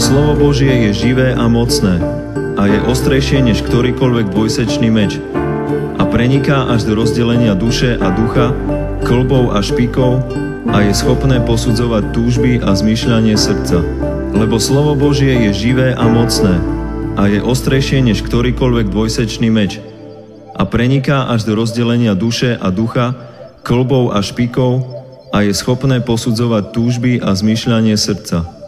slovo Božie je živé a mocné a je ostrejšie než ktorýkoľvek dvojsečný meč a preniká až do rozdelenia duše a ducha, kĺbov a špikov a je schopné posudzovať túžby a zmýšľanie srdca. Lebo slovo Božie je živé a mocné a je ostrejšie než ktorýkoľvek dvojsečný meč a preniká až do rozdelenia duše a ducha, kĺbov a špikov a je schopné posudzovať túžby a zmýšľanie srdca.